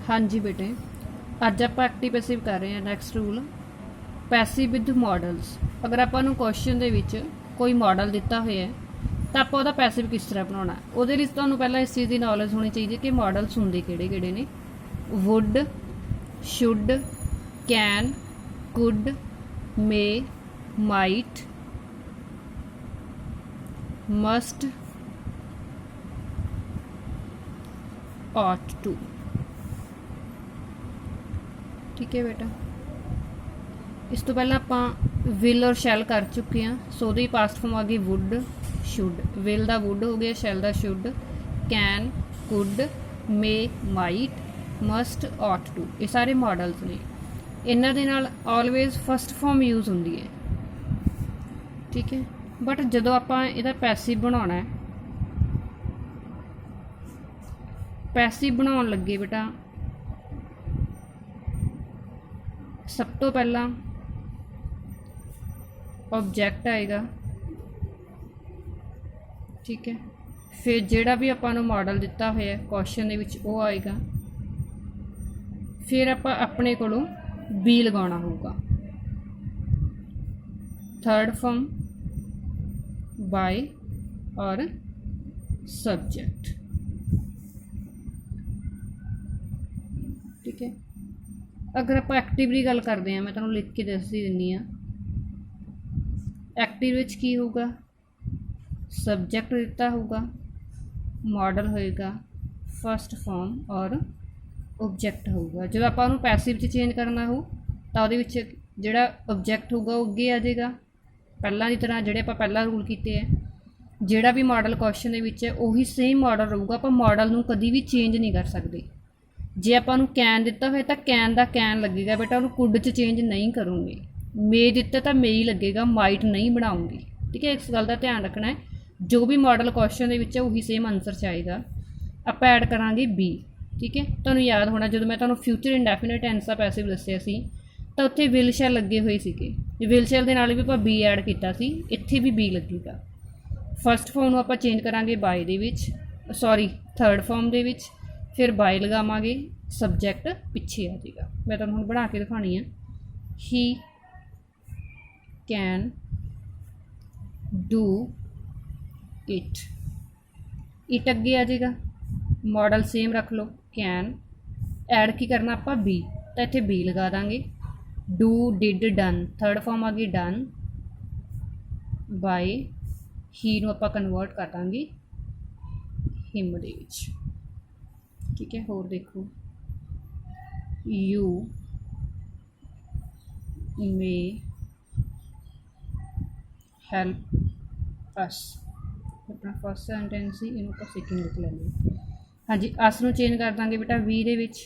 हाँ जी बेटे, ਅੱਜ ਆਪਾਂ ਐਕਟਿਵ ਪੈਸਿਵ ਕਰ ਰਹੇ ਹਾਂ। Next rule passive with models. ਅਗਰ ਆਪਾਂ ਨੂੰ ਕੁਐਸਚਨ ਦੇ ਵਿੱਚ ਕੋਈ ਮਾਡਲ ਦਿੱਤਾ ਹੋਇਆ ਹੈ ਤਾਂ ਆਪਾਂ ਉਹਦਾ ਪੈਸਿਵ ਕਿਸ ਤਰ੍ਹਾਂ ਬਣਾਉਣਾ, ਉਹਦੇ ਲਈ ਤੁਹਾਨੂੰ ਪਹਿਲਾਂ ਇਸ ਚੀਜ਼ ਦੀ ਨੌਲੇਜ ਹੋਣੀ ਚਾਹੀਦੀ ਹੈ ਕਿ ਮਾਡਲਸ ਹੁੰਦੇ ਕਿਹੜੇ ਕਿਹੜੇ ਨੇ। Would, should, can, could, may, might, must, ought to। ठीक है बेटा, इस तो पहले आप विल और शैल कर चुके हैं, सो दी पास्ट फॉर्म आ गई वुड, शुड। विल दा वुड हो गया, शैल दा should, can, could, may, might, must, ought to। ये सारे मॉडल्स ने, इन्हां दे नाल ऑलवेज फस्ट फॉर्म यूज़ होंदी है। ठीक है, बट जदों आपां इहदा पैसिव बनाउणा है, पैसिव बनाउण लगे बेटा सब तो पहला ऑब्जेक्ट आएगा। ठीक है, फिर जिहड़ा भी आपां नूं मॉडल दिता होया क्वेश्चन दे विच वो आएगा। फिर आपां अपने कोलों बी लगाउणा होगा। थर्ड फॉर्म बाय और सब्जेक्ट। ठीक है, अगर आप एक्टिव की गल करते हैं, मैं तुहानूं लिख के दस ही दिंदी हाँ। एक्टिव विच की होगा, सबजैक्ट दिता होगा, मॉडल होएगा, फस्ट फॉर्म और ऑब्जेक्ट होगा। जो आप पैसिव च चेंज करना हो तो वो जिहड़ा ऑब्जेक्ट होगा वो अगे आ जाएगा पहलां की तरह, जिहड़े आपां पहलां रूल कीते हैं। जिहड़ा भी मॉडल क्वेश्चन दे विच है उही सेम मॉडल रहूगा, आपां मॉडल नूं कदी भी चेंज नहीं कर सकते। जे आपां नूं कैन दिता होया तो कैन दा कैन लगेगा बेटा, उन्होंने कुड च चेंज नहीं करूँगी। मे दिता तो मे ही लगेगा, माइट नहीं बनाऊँगी। ठीक है, इस गल का ध्यान रखना है। जो भी मॉडल क्वेश्चन के उही सेम आंसर चाहिएगा। आप ऐड करांगे बी। ठीक है, तुहानूं याद होना जो मैं तुहानूं फ्यूचर इंडेफिनिट टेंस का पैसिव दस्सिया सी तो उत्थे विल शैल लगे हुए सीगे। विल शैल दे नाल भी आपां बी ऐड कीता सी, इत्थे भी बी लगेगा। फस्ट फॉर्म नूं आपां चेंज करांगे बाय दे विच, सॉरी थर्ड फॉर्म दे विच, फिर बाय लगावांगे, सबजैक्ट पिछे आ जाएगा। मैं तुहानूं हुण बना के दिखानी है। He can do it, it अगे आ जाएगा, मॉडल सेम रख लो, कैन। ऐड की करना आपां बी, तो इत्थे बी लगा देंगे। Do, did, done, third form आ गई डन। बाय ही नूं आपां कन्वर्ट कर देंगे हिम दे विच। ठीक है, होर देखो, यू मे हैल्प अस। अपना फर्स्ट सेंटेंस ही इनू आप सेकंड लिख लेंगे। हाँ जी, अस नूं चेंज कर देंगे बेटा वी दे विच,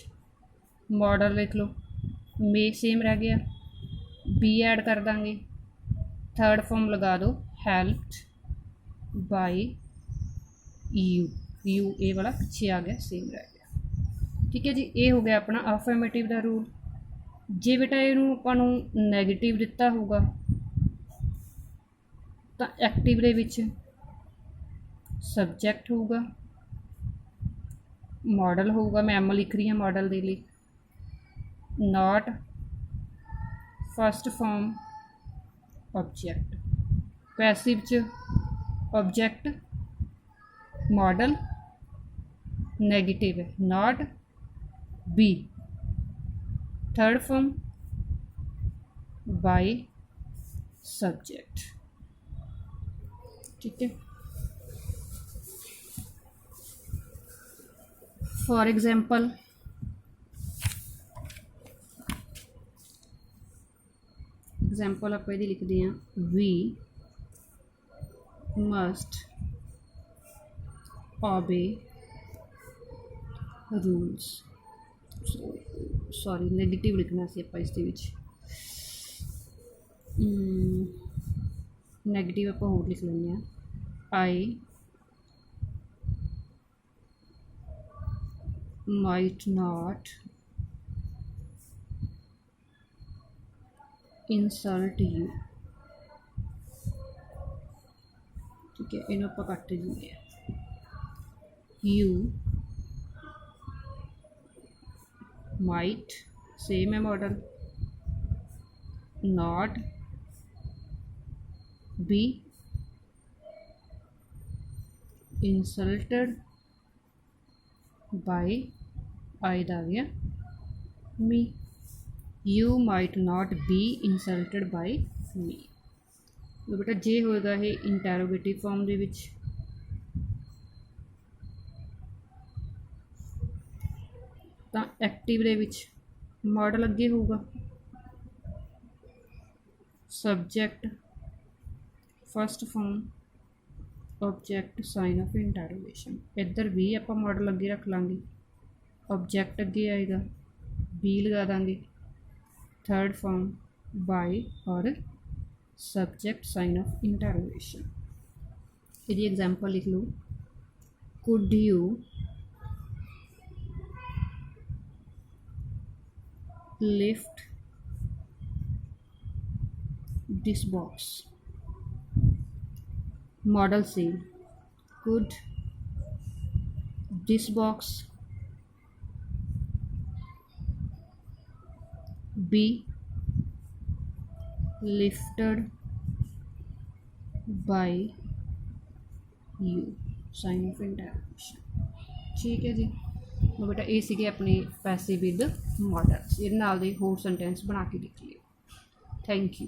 मॉडल लिख लो, मे सेम रह गया, बी ऐड कर देंगे, थर्ड फॉर्म लगा दो, हैल्प्ड बाय यू। यू ए वाला पिछे आ गया, सेम रह गया। ठीक है जी, ये हो गया अपना अफर्मेटिव का रूल। जे बेटा इनू आपां नूं नैगेटिव दिता होगा तो एक्टिव दे विच सबजैक्ट होगा, मॉडल होगा, मैं एम लिख रही हूँ मॉडल दे लिए, not, first form, object. Passive च ऑब्जेक्ट, मॉडल, नेगेटिव है not, be, third form, by, subject. ठीक है, फॉर एग्जाम्पल आप ये लिखते हैं, we must obey rules. Sorry negative लिखना सी आप इस नैगेटिव आप होर लिख लें, I might not insult you. ठीक है, इन्हों आप कट देंगे। यू माइट सेम है model, not be insulted by I दा गया me, you might not be insulted by me. तो बेटा जे होएगा ये इंटैरोगेटिव फॉर्म दे विच, तां एक्टिव दे विच मॉडल अगे होगा, subject first form object sign of interrogation. इधर भी आप मॉडल अगे रख लांगे, ऑबजैक्ट अगे आएगा, बी लगा देंगे, थर्ड फॉर्म बाय और सब्जेक्ट साइन ऑफ इंटैरोगेशन। ये एग्जाम्पल लिख लो, could you lift this box, model से could this box be lifted by you, sign of interpretation. ठीक है जी, तो बेटा ये सीगे अपने पैसे विद मॉडल्स, ये नाल दे होर सेंटेंस बना के लिख लियो। Thank you.